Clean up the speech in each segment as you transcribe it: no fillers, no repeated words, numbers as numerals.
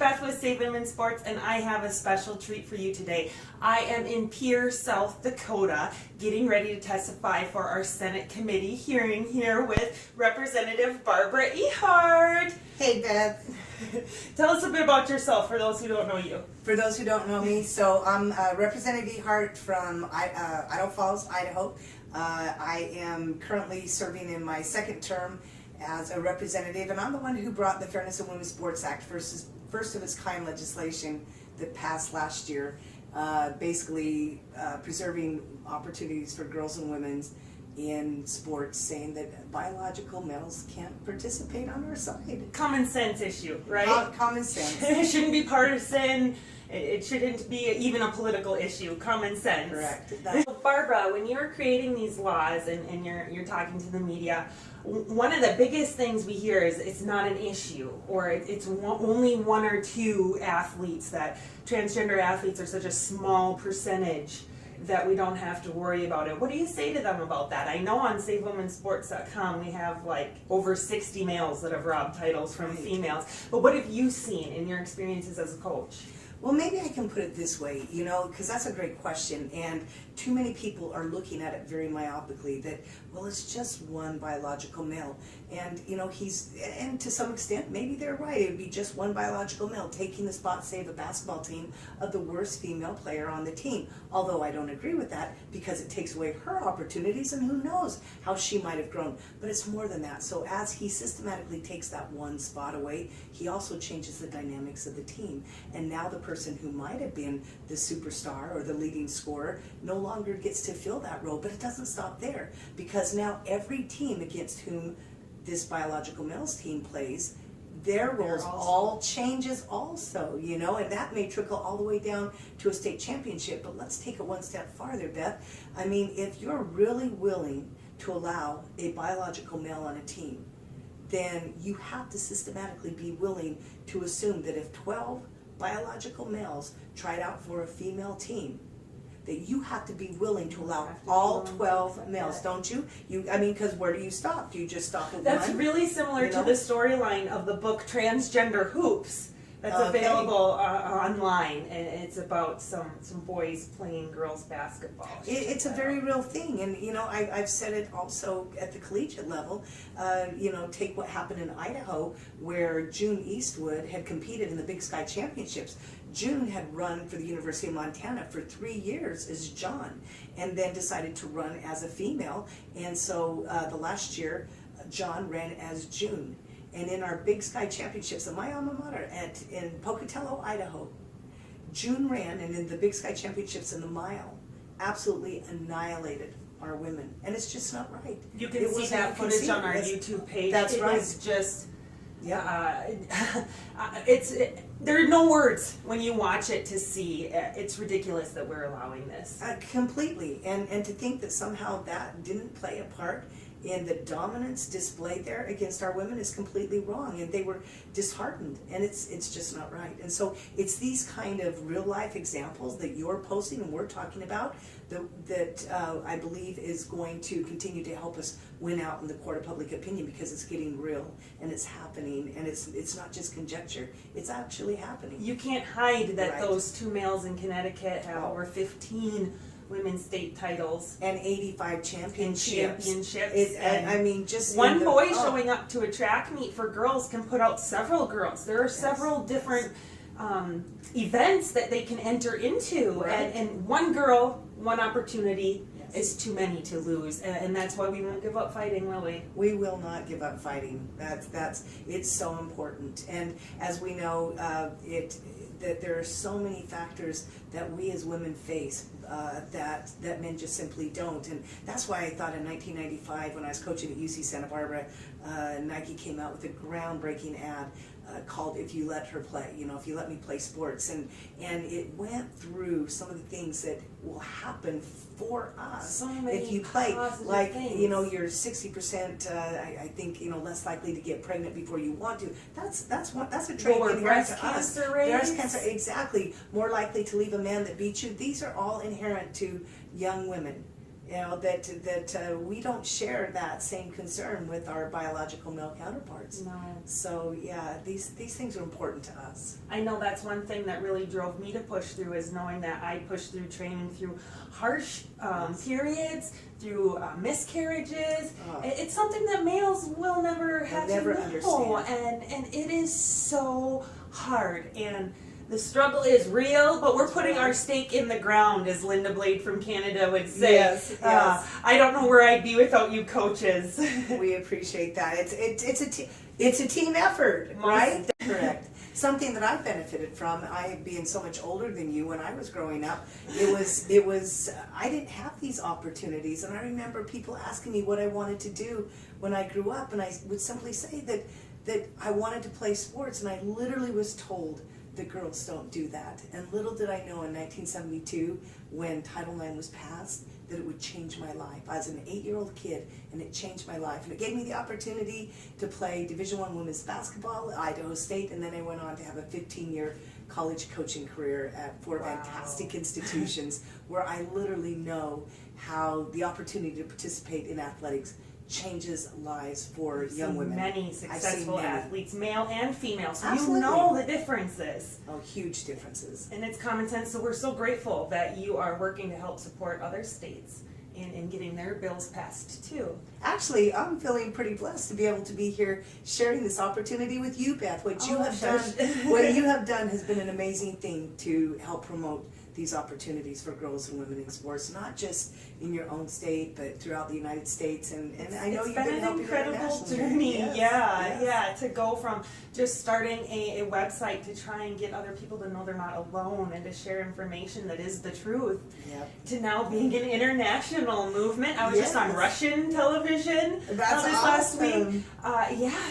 Beth with Save Women Sports, and I have a special treat for you today. I am in Pierre, South Dakota, getting ready to testify for our Senate committee hearing here with Representative Barbara Ehardt. Hey, Beth. Tell us a bit about yourself for those who don't know you. For those who don't know me, so I'm Representative Ehardt from Idaho Falls, Idaho. I am currently serving in my second term as a representative, and I'm the one who brought the Fairness in Women's Sports Act, first of its kind legislation that passed last year, basically preserving opportunities for girls and women in sports, saying that biological males can't participate on our side. Common sense issue, right? Common sense. It shouldn't be partisan. It shouldn't be even a political issue. Common sense. Correct. So Barbara, when you're creating these laws and you're talking to the media, one of the biggest things we hear is it's not an issue, or it's only one or two athletes, that transgender athletes are such a small percentage that we don't have to worry about it. What do you say to them about that? I know on SaveWomenSports.com we have like over 60 males that have robbed titles from females, but what have you seen in your experiences as a coach? Well, maybe I can put it this way, because that's a great question, and too many people are looking at it very myopically, that, well, it's just one biological male, and, and to some extent, maybe they're right, it would be just one biological male taking the spot, say, of a basketball team, of the worst female player on the team, although I don't agree with that, because it takes away her opportunities, and who knows how she might have grown, but it's more than that. So as he systematically takes that one spot away, he also changes the dynamics of the team, and now the person who might have been the superstar or the leading scorer no longer gets to fill that role. But it doesn't stop there, because now every team against whom this biological males team plays, their roles all changes also, and that may trickle all the way down to a state championship. But let's take it one step farther, Beth. I mean, if you're really willing to allow a biological male on a team, then you have to systematically be willing to assume that if 12 biological males tried out for a female team, that you have to be willing to allow all 12 males, don't you? Because where do you stop? Do you just stop at one? That's really similar to the storyline of the book Transgender Hoops that's available online, and it's about some boys playing girls basketball. It's a very real thing, and I've said it also at the collegiate level. Take what happened in Idaho, where June Eastwood had competed in the Big Sky Championships. June had run for the University of Montana for 3 years as John, and then decided to run as a female, and so the last year John ran as June. And in our Big Sky Championships at my alma mater in Pocatello, Idaho, June ran, and in the Big Sky Championships in the mile, absolutely annihilated our women. And it's just not right. You can see that footage on our YouTube page. That's right. It's just, there are no words when you watch it to see. It's ridiculous that we're allowing this. Completely. And to think that somehow that didn't play a part in the dominance displayed there against our women is completely wrong, and they were disheartened, and it's just not right. And so it's these kind of real life examples that you're posting and we're talking about that I believe is going to continue to help us win out in the court of public opinion, because it's getting real and it's happening, and it's not just conjecture, it's actually happening. You can't hide that those two males in Connecticut have over 15 women's state titles and 85 championships. Just one boy showing up to a track meet for girls can put out several girls. There are several different events that they can enter into, and one girl, one opportunity is too many to lose, and that's why we won't give up fighting, will we? We will not give up fighting. It's so important, and as we know, that there are so many factors that we as women face that men just simply don't. And that's why I thought in 1995, when I was coaching at UC Santa Barbara, Nike came out with a groundbreaking ad called "If You Let Her Play," if you let me play sports, and it went through some of the things that will happen for us so many if you play. Like things. You're 60%, I think, less likely to get pregnant before you want to. That's a trait inherent to us. Breast cancer, exactly. More likely to leave a man that beats you. These are all inherent to young women. You know, that we don't share that same concern with our biological male counterparts. No. So yeah, these things are important to us. I know that's one thing that really drove me to push through, is knowing that I pushed through training through harsh periods, through miscarriages. It's something that males will never have to know, understand. and it is so hard, and the struggle is real, but we're putting our stake in the ground, as Linda Blade from Canada would say. Yes. I don't know where I'd be without you coaches. We appreciate that. It's a team effort, right? Correct. Something that I benefited from, I being so much older than you when I was growing up, it was I didn't have these opportunities, and I remember people asking me what I wanted to do when I grew up, and I would simply say that I wanted to play sports, and I literally was told that girls don't do that. And little did I know in 1972, when Title IX was passed, that it would change my life. I was an 8-year-old kid, and it changed my life. And it gave me the opportunity to play Division I women's basketball at Idaho State, and then I went on to have a 15-year college coaching career at 4 fantastic institutions where I literally know how the opportunity to participate in athletics changes lives for young women. Many successful athletes, male and female, so Absolutely. You know the differences. Oh, huge differences. And it's common sense, so we're so grateful that you are working to help support other states in getting their bills passed too. Actually, I'm feeling pretty blessed to be able to be here sharing this opportunity with you, Beth. What you have done has been an amazing thing to help promote these opportunities for girls and women in sports, not just in your own state, but throughout the United States. And I know you've been helping internationally. It's been an incredible journey, yeah, to go from just starting a website to try and get other people to know they're not alone and to share information that is the truth, to now being an international movement. I was just on Russian television this last week.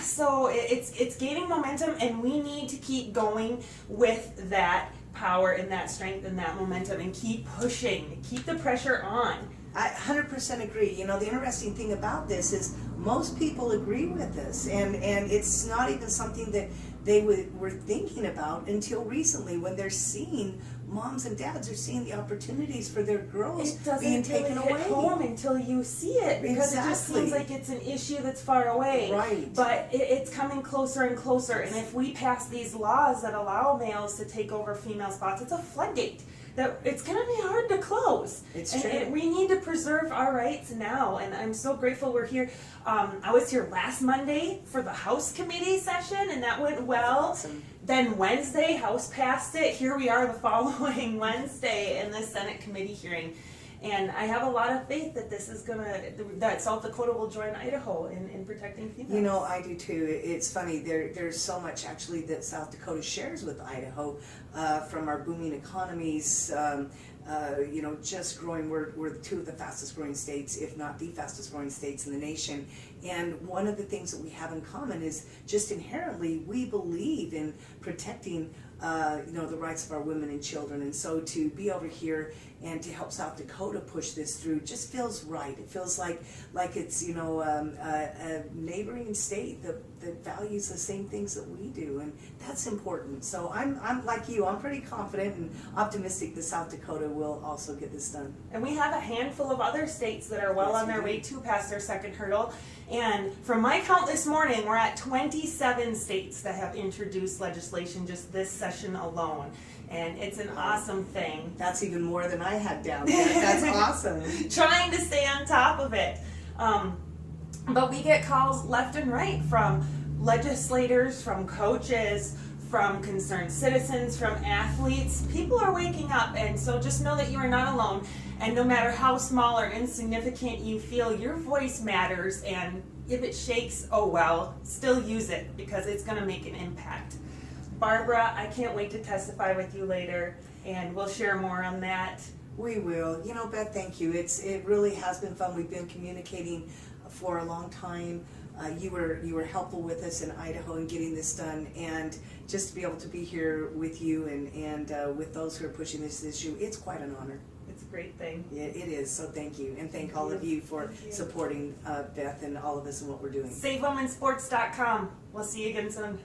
So it's gaining momentum, and we need to keep going with that power and that strength and that momentum, and keep pushing, keep the pressure on. I 100% agree. You know, the interesting thing about this is most people agree with this, and it's not even something that they were thinking about until recently, when they're seeing moms and dads are seeing the opportunities for their girls being taken away. It doesn't really hit home until you see it, because it just seems like it's an issue that's far away. Right. But it's coming closer and closer, and if we pass these laws that allow males to take over female spots, it's a floodgate that it's going to be hard to close. It's true. And we need to preserve our rights now, and I'm so grateful we're here. I was here last Monday for the House Committee session, and that went well. Awesome. Then Wednesday, House passed it. Here we are the following Wednesday in the Senate committee hearing. And I have a lot of faith that this is that South Dakota will join Idaho in protecting females. You know, I do too. It's funny, there's so much actually that South Dakota shares with Idaho, from our booming economies, just growing. We're two of the fastest growing states, if not the fastest growing states in the nation. And one of the things that we have in common is just inherently we believe in protecting the rights of our women and children. And so to be over here and to help South Dakota push this through just feels right. It feels like it's a neighboring state that values the same things that we do, and that's important. So I'm like you. I'm pretty confident and optimistic that South Dakota will also get this done. And we have a handful of other states that are well on their way to pass their second hurdle. And from my count this morning, we're at 27 states that have introduced legislation just this session alone. And it's an awesome thing. That's even more than I had down there. That's awesome. Trying to stay on top of it. But we get calls left and right from legislators, from coaches, from concerned citizens, from athletes. People are waking up, and so just know that you are not alone. And no matter how small or insignificant you feel, your voice matters, and if it shakes, oh well, still use it, because it's going to make an impact. Barbara, I can't wait to testify with you later, and we'll share more on that. We will. You know, Beth, thank you. It really has been fun. We've been communicating for a long time. You were helpful with us in Idaho in getting this done, and just to be able to be here with you and with those who are pushing this issue, it's quite an honor. It's a great thing. Yeah, it is. So thank you, and thank all of you for supporting Beth and all of us and what we're doing. SaveWomenSports.com. We'll see you again soon.